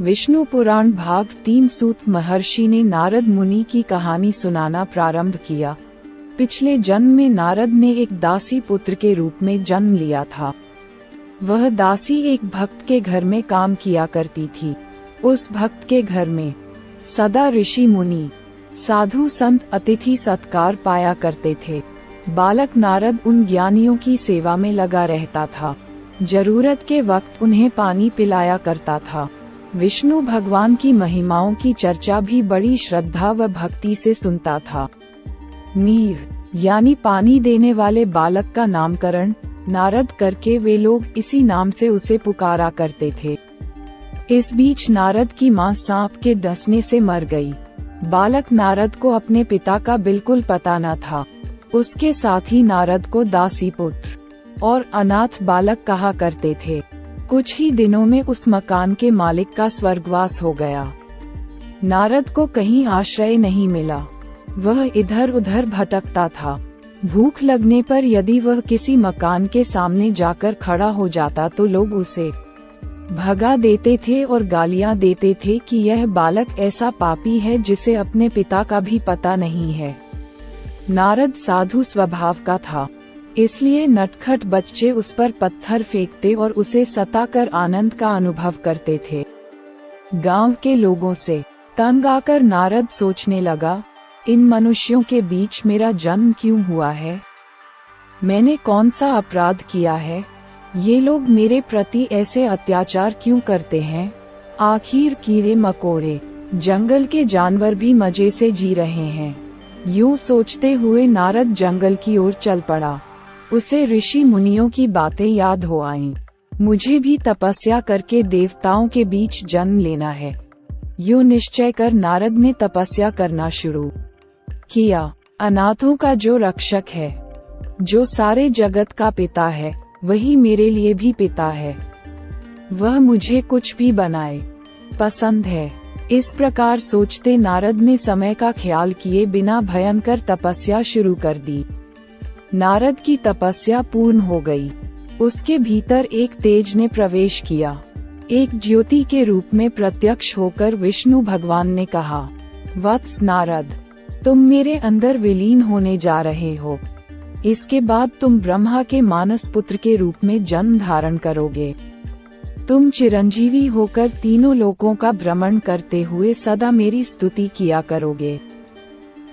विष्णु पुराण भाग 3 सूत महर्षि ने नारद मुनि की कहानी सुनाना प्रारंभ किया। पिछले जन्म में नारद ने एक दासी पुत्र के रूप में जन्म लिया था। वह दासी एक भक्त के घर में काम किया करती थी। उस भक्त के घर में सदा ऋषि मुनि, साधु संत अतिथि सत्कार पाया करते थे। बालक नारद उन ज्ञानियों की सेवा में लगा रहता था। जरूरत के वक्त उन्हें पानी पिलाया करता था। विष्णु भगवान की महिमाओं की चर्चा भी बड़ी श्रद्धा व भक्ति से सुनता था। नीर यानी पानी देने वाले बालक का नामकरण नारद करके वे लोग इसी नाम से उसे पुकारा करते थे। इस बीच नारद की मां सांप के डसने से मर गई। बालक नारद को अपने पिता का बिल्कुल पता न था। उसके साथ ही नारद को दासी पुत्र और अनाथ बालक कहा करते थे। कुछ ही दिनों में उस मकान के मालिक का स्वर्गवास हो गया। नारद को कहीं आश्रय नहीं मिला। वह इधर उधर भटकता था। भूख लगने पर यदि वह किसी मकान के सामने जाकर खड़ा हो जाता तो लोग उसे भगा देते थे और गालियां देते थे कि यह बालक ऐसा पापी है जिसे अपने पिता का भी पता नहीं है। नारद साधु स्वभाव का था, इसलिए नटखट बच्चे उस पर पत्थर फेंकते और उसे सताकर आनंद का अनुभव करते थे। गांव के लोगों से तंग आकर नारद सोचने लगा, इन मनुष्यों के बीच मेरा जन्म क्यों हुआ है? मैंने कौन सा अपराध किया है? ये लोग मेरे प्रति ऐसे अत्याचार क्यों करते हैं? आखिर कीड़े मकोड़े, जंगल के जानवर भी मजे से जी रहे हैं। यूं सोचते हुए नारद जंगल की ओर चल पड़ा। उसे ऋषि मुनियों की बातें याद हो आईं। मुझे भी तपस्या करके देवताओं के बीच जन्म लेना है। यूं निश्चय कर नारद ने तपस्या करना शुरू किया। अनाथों का जो रक्षक है, जो सारे जगत का पिता है, वही मेरे लिए भी पिता है। वह मुझे कुछ भी बनाए पसंद है। इस प्रकार सोचते नारद ने समय का ख्याल किए बिना भयंकर तपस्या शुरू कर दी। नारद की तपस्या पूर्ण हो गई। उसके भीतर एक तेज ने प्रवेश किया। एक ज्योति के रूप में प्रत्यक्ष होकर विष्णु भगवान ने कहा, वत्स नारद, तुम मेरे अंदर विलीन होने जा रहे हो। इसके बाद तुम ब्रह्मा के मानस पुत्र के रूप में जन्म धारण करोगे। तुम चिरंजीवी होकर तीनों लोकों का भ्रमण करते हुए सदा मेरी स्तुति किया करोगे।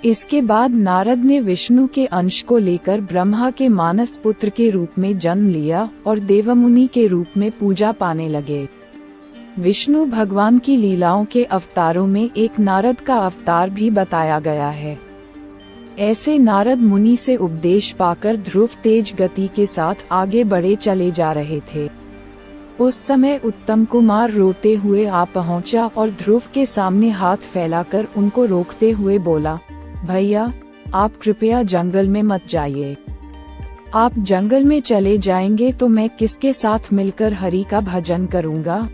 इसके बाद नारद ने विष्णु के अंश को लेकर ब्रह्मा के मानस पुत्र के रूप में जन्म लिया और देवमुनि के रूप में पूजा पाने लगे। विष्णु भगवान की लीलाओं के अवतारों में एक नारद का अवतार भी बताया गया है। ऐसे नारद मुनि से उपदेश पाकर ध्रुव तेज गति के साथ आगे बढ़े चले जा रहे थे। उस समय उत्तम कुमार रोते हुए आ पहुंचा और ध्रुव के सामने हाथ फैलाकर उनको रोकते हुए बोला, भैया, आप कृपया जंगल में मत जाइए। आप जंगल में चले जाएंगे तो मैं किसके साथ मिलकर हरि का भजन करूंगा?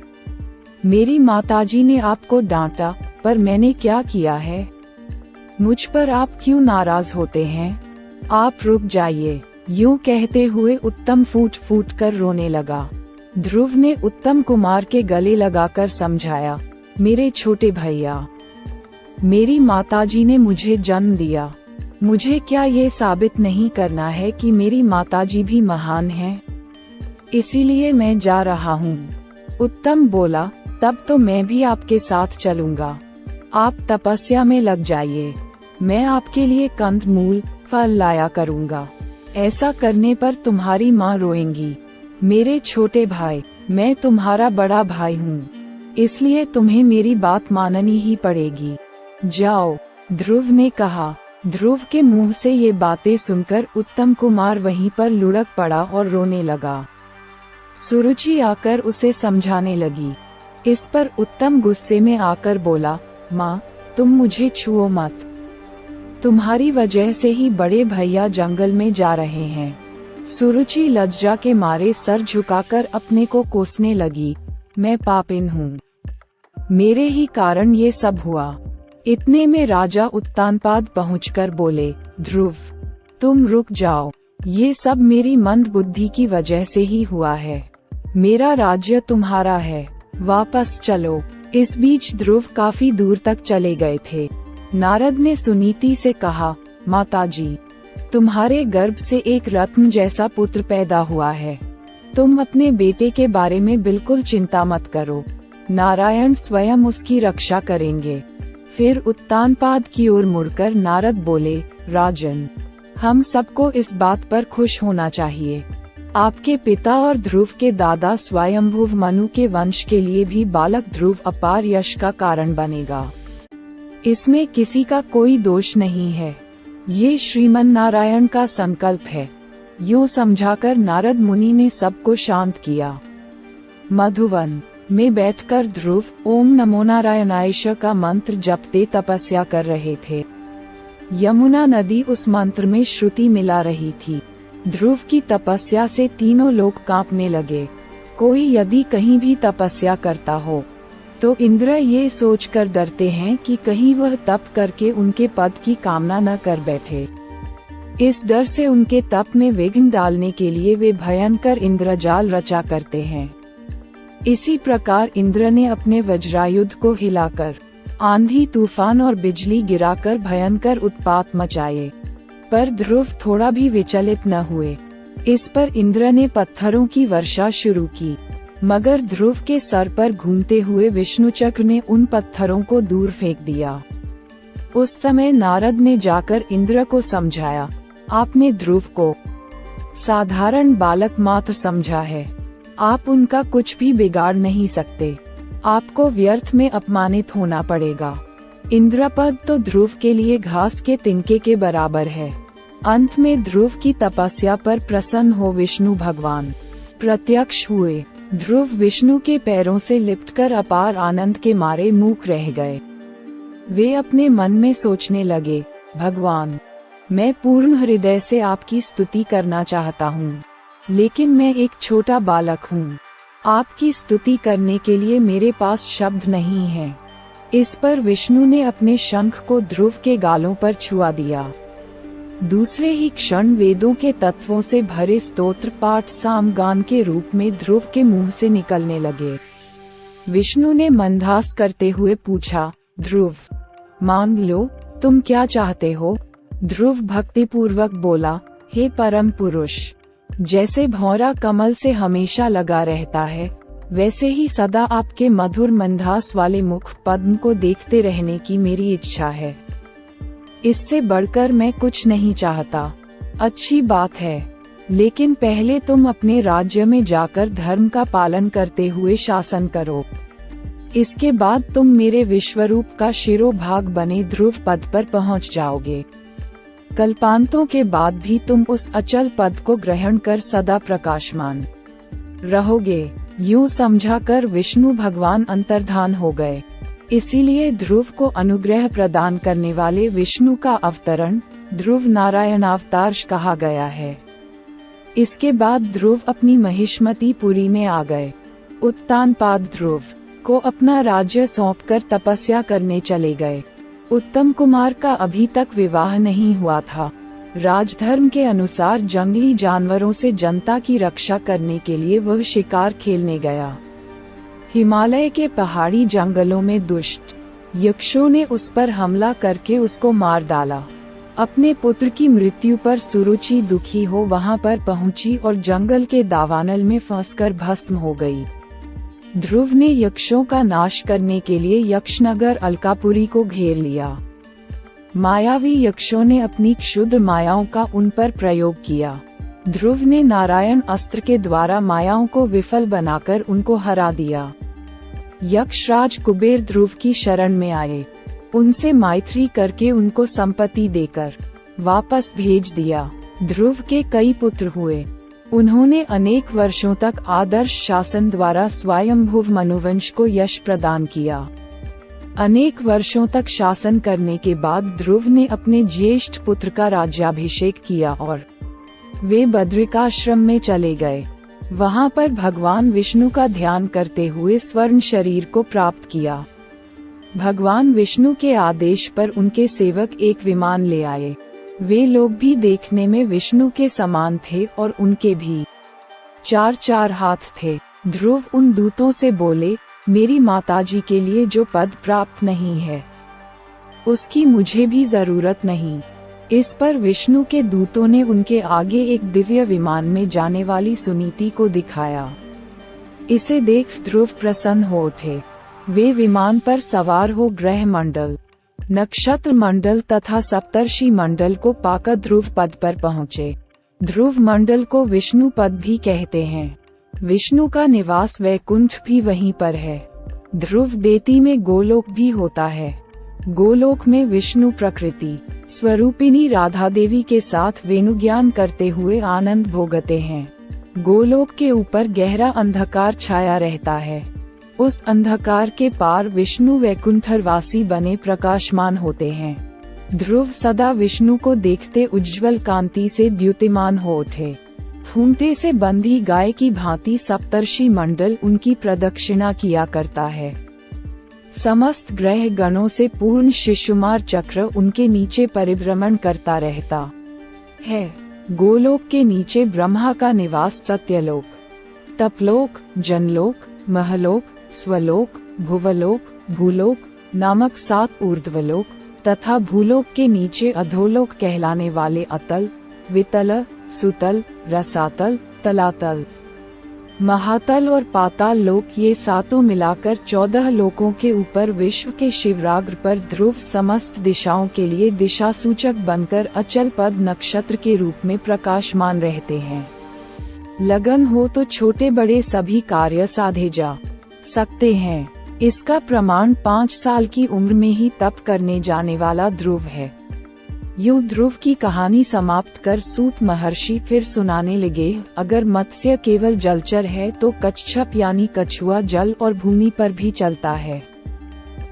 मेरी माताजी ने आपको डांटा, पर मैंने क्या किया है? मुझ पर आप क्यों नाराज होते हैं? आप रुक जाइए। यूं कहते हुए उत्तम फूट फूट कर रोने लगा। ध्रुव ने उत्तम कुमार के गले लगाकर समझाया, मेरे छोटे भैया, मेरी माताजी ने मुझे जन्म दिया। मुझे क्या ये साबित नहीं करना है कि मेरी माताजी भी महान है? इसीलिए मैं जा रहा हूँ। उत्तम बोला, तब तो मैं भी आपके साथ चलूंगा। आप तपस्या में लग जाइए। मैं आपके लिए कंदमूल फल लाया करूंगा। ऐसा करने पर तुम्हारी माँ रोएंगी। मेरे छोटे भाई, मैं तुम्हारा बड़ा भाई हूँ, इसलिए तुम्हें मेरी बात माननी ही पड़ेगी। जाओ, ध्रुव ने कहा। ध्रुव के मुंह से ये बातें सुनकर उत्तम कुमार वहीं पर लुढ़क पड़ा और रोने लगा। सुरुचि आकर उसे समझाने लगी। इस पर उत्तम गुस्से में आकर बोला, माँ, तुम मुझे छुओ मत। तुम्हारी वजह से ही बड़े भैया जंगल में जा रहे हैं। सुरुचि लज्जा के मारे सर झुकाकर अपने को कोसने लगी, मैं पापिन हूँ। मेरे ही कारण ये सब हुआ। इतने में राजा उत्तानपाद पहुंचकर बोले, ध्रुव, तुम रुक जाओ। ये सब मेरी मंद बुद्धि की वजह से ही हुआ है। मेरा राज्य तुम्हारा है, वापस चलो। इस बीच ध्रुव काफी दूर तक चले गए थे। नारद ने सुनीति से कहा, माताजी, तुम्हारे गर्भ से एक रत्न जैसा पुत्र पैदा हुआ है। तुम अपने बेटे के बारे में बिल्कुल चिंता मत करो, नारायण स्वयं उसकी रक्षा करेंगे। फिर उत्तानपाद की ओर मुड़कर नारद बोले, राजन, हम सबको इस बात पर खुश होना चाहिए। आपके पिता और ध्रुव के दादा स्वयंभुव मनु के वंश के लिए भी बालक ध्रुव अपार यश का कारण बनेगा। इसमें किसी का कोई दोष नहीं है। ये श्रीमन नारायण का संकल्प है। यूँ समझाकर नारद मुनि ने सबको शांत किया। मधुवन में बैठकर ध्रुव ओम नमो नारायणाय का मंत्र जपते तपस्या कर रहे थे। यमुना नदी उस मंत्र में श्रुति मिला रही थी। ध्रुव की तपस्या से तीनों लोग कांपने लगे। कोई यदि कहीं भी तपस्या करता हो तो इंद्र ये सोचकर डरते हैं कि कहीं वह तप करके उनके पद की कामना न कर बैठे। इस डर से उनके तप में विघ्न डालने के लिए वे भयंकर इंद्रजाल रचा करते हैं। इसी प्रकार इंद्र ने अपने वज्रायुध को हिलाकर आंधी तूफान और बिजली गिराकर भयंकर उत्पात मचाए, पर ध्रुव थोड़ा भी विचलित न हुए। इस पर इंद्र ने पत्थरों की वर्षा शुरू की, मगर ध्रुव के सर पर घूमते हुए विष्णु चक्र ने उन पत्थरों को दूर फेंक दिया। उस समय नारद ने जाकर इंद्र को समझाया, आपने ध्रुव को साधारण बालक मात्र समझा है। आप उनका कुछ भी बिगाड़ नहीं सकते। आपको व्यर्थ में अपमानित होना पड़ेगा। इंद्रपद तो ध्रुव के लिए घास के तिनके के बराबर है। अंत में ध्रुव की तपस्या पर प्रसन्न हो विष्णु भगवान प्रत्यक्ष हुए। ध्रुव विष्णु के पैरों से लिपटकर अपार आनंद के मारे मूक रह गए। वे अपने मन में सोचने लगे, भगवान, मैं पूर्ण हृदय से आपकी स्तुति करना चाहता हूँ, लेकिन मैं एक छोटा बालक हूँ। आपकी स्तुति करने के लिए मेरे पास शब्द नहीं है। इस पर विष्णु ने अपने शंख को ध्रुव के गालों पर छुआ दिया। दूसरे ही क्षण वेदों के तत्वों से भरे स्तोत्र पाठ सामगान के रूप में ध्रुव के मुंह से निकलने लगे। विष्णु ने मंदहास करते हुए पूछा, ध्रुव, मांग लो, तुम क्या चाहते हो? ध्रुव भक्तिपूर्वक बोला, हे परम पुरुष, जैसे भौरा कमल से हमेशा लगा रहता है, वैसे ही सदा आपके मधुर मंदहास वाले मुख पद्म को देखते रहने की मेरी इच्छा है। इससे बढ़कर मैं कुछ नहीं चाहता। अच्छी बात है, लेकिन पहले तुम अपने राज्य में जाकर धर्म का पालन करते हुए शासन करो। इसके बाद तुम मेरे विश्वरूप का शिरोभाग बने ध्रुव पद पर पहुंच जाओगे। कल्पांतों के बाद भी तुम उस अचल पद को ग्रहण कर सदा प्रकाशमान रहोगे। यूं समझाकर विष्णु भगवान अंतर्धान हो गए। इसीलिए ध्रुव को अनुग्रह प्रदान करने वाले विष्णु का अवतरण ध्रुव नारायण अवतार कहा गया है। इसके बाद ध्रुव अपनी महिष्मतीपुरी में आ गए। उत्तानपाद ध्रुव को अपना राज्य सौंपकर तपस्या करने चले गए। उत्तम कुमार का अभी तक विवाह नहीं हुआ था। राजधर्म के अनुसार जंगली जानवरों से जनता की रक्षा करने के लिए वह शिकार खेलने गया। हिमालय के पहाड़ी जंगलों में दुष्ट यक्षों ने उस पर हमला करके उसको मार डाला। अपने पुत्र की मृत्यु पर सुरुचि दुखी हो वहां पर पहुंची और जंगल के दावानल में फंसकर भस्म हो गई। ध्रुव ने यक्षों का नाश करने के लिए यक्षनगर अलकापुरी को घेर लिया। मायावी यक्षों ने अपनी क्षुद्र मायाओं का उन पर प्रयोग किया। ध्रुव ने नारायण अस्त्र के द्वारा मायाओं को विफल बनाकर उनको हरा दिया। यक्षराज कुबेर ध्रुव की शरण में आए। उनसे मैत्री करके उनको संपत्ति देकर वापस भेज दिया। ध्रुव के कई पुत्र हुए। उन्होंने अनेक वर्षों तक आदर्श शासन द्वारा स्वयंभुव मनुवंश को यश प्रदान किया। अनेक वर्षों तक शासन करने के बाद ध्रुव ने अपने ज्येष्ठ पुत्र का राज्याभिषेक किया और वे बद्रिकाश्रम में चले गए। वहां पर भगवान विष्णु का ध्यान करते हुए स्वर्ण शरीर को प्राप्त किया। भगवान विष्णु के आदेश पर उनके सेवक एक विमान ले आए। वे लोग भी देखने में विष्णु के समान थे और उनके भी 4 हाथ थे। ध्रुव उन दूतों से बोले, मेरी माताजी के लिए जो पद प्राप्त नहीं है, उसकी मुझे भी जरूरत नहीं। इस पर विष्णु के दूतों ने उनके आगे एक दिव्य विमान में जाने वाली सुनीति को दिखाया। इसे देख ध्रुव प्रसन्न हो उठे। वे विमान पर सवार हो ग्रह मंडल, नक्षत्र मंडल तथा सप्तर्षि मंडल को पाकर ध्रुव पद पर पहुँचे। ध्रुव मंडल को विष्णु पद भी कहते हैं। विष्णु का निवास वैकुंठ भी वहीं पर है। ध्रुव देती में गोलोक भी होता है। गोलोक में विष्णु प्रकृति स्वरूपिणी राधा देवी के साथ वेणुज्ञान करते हुए आनंद भोगते हैं। गोलोक के ऊपर गहरा अंधकार छाया रहता है। उस अंधकार के पार विष्णु वैकुंठवासी बने प्रकाशमान होते हैं। ध्रुव सदा विष्णु को देखते उज्ज्वल कांति से द्युतिमान हो उठे। खूंटे से बंधी गाय की भांति सप्तर्षि मंडल उनकी प्रदक्षिणा किया करता है। समस्त ग्रह गणों से पूर्ण शिशुमार चक्र उनके नीचे परिभ्रमण करता रहता है। गोलोक के नीचे ब्रह्मा का निवास सत्यलोक, तपलोक, जनलोक, महलोक, स्वलोक, भुवलोक, भूलोक नामक 7 ऊर्ध्वलोक तथा भूलोक के नीचे अधोलोक कहलाने वाले अतल, वितल, सुतल, रसातल, तलातल, महातल और पाताल लोक, ये 7 मिलाकर 14 लोकों के ऊपर विश्व के शिवराग्र पर ध्रुव समस्त दिशाओं के लिए दिशा सूचक बनकर अचल पद नक्षत्र के रूप में प्रकाशमान रहते हैं। लगन हो तो छोटे बड़े सभी कार्य साधे जा सकते हैं। इसका प्रमाण 5 साल की उम्र में ही तप करने जाने वाला ध्रुव है। यूं ध्रुव की कहानी समाप्त कर सूत महर्षि फिर सुनाने लगे। अगर मत्स्य केवल जलचर है तो कच्छप यानी कछुआ जल और भूमि पर भी चलता है।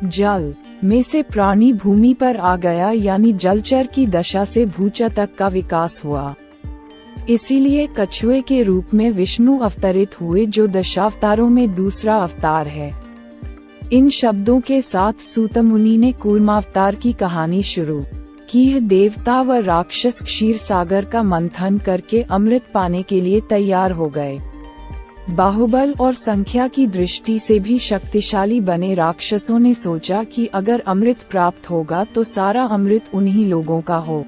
जल में से प्राणी भूमि पर आ गया यानी जलचर की दशा से भूचा तक का विकास हुआ। इसीलिए कछुए के रूप में विष्णु अवतरित हुए, जो दशावतारों में दूसरा अवतार है। इन शब्दों के साथ सूत मुनि ने कूर्मावतार की कहानी शुरू की। देवता व राक्षस क्षीर सागर का मंथन करके अमृत पाने के लिए तैयार हो गए। बाहुबल और संख्या की दृष्टि से भी शक्तिशाली बने राक्षसों ने सोचा कि अगर अमृत प्राप्त होगा तो सारा अमृत उन्हीं लोगों का हो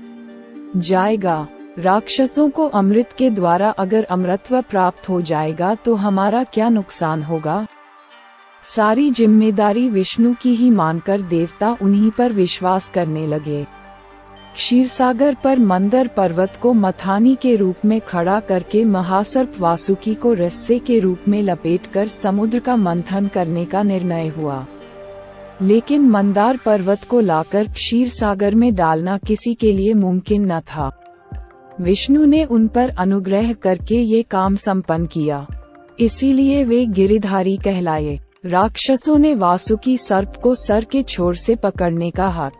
जाएगा। राक्षसों को अमृत के द्वारा अगर अमृतत्व प्राप्त हो जाएगा तो हमारा क्या नुकसान होगा। सारी जिम्मेदारी विष्णु की ही मानकर देवता उन्हीं पर विश्वास करने लगे। क्षीरसागर पर मंदर पर्वत को मथानी के रूप में खड़ा करके महासर्प वासुकी को रस्से के रूप में लपेटकर समुद्र का मंथन करने का निर्णय हुआ। लेकिन मंदार पर्वत को लाकर क्षीरसागर में डालना किसी के लिए मुमकिन न था। विष्णु ने उन पर अनुग्रह करके ये काम संपन्न किया, इसीलिए वे गिरिधारी कहलाए। राक्षसों ने वासुकी सर्प को सर के छोर से पकड़ने का हठ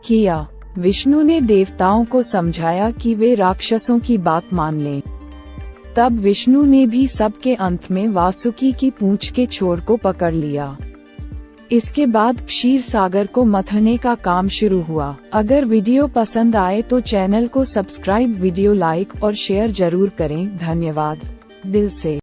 किया। विष्णु ने देवताओं को समझाया कि वे राक्षसों की बात मान लें। तब विष्णु ने भी सबके अंत में वासुकी की पूंछ के छोर को पकड़ लिया। इसके बाद क्षीर सागर को मथने का काम शुरू हुआ। अगर वीडियो पसंद आए तो चैनल को सब्सक्राइब, वीडियो लाइक और शेयर जरूर करें। धन्यवाद दिल से।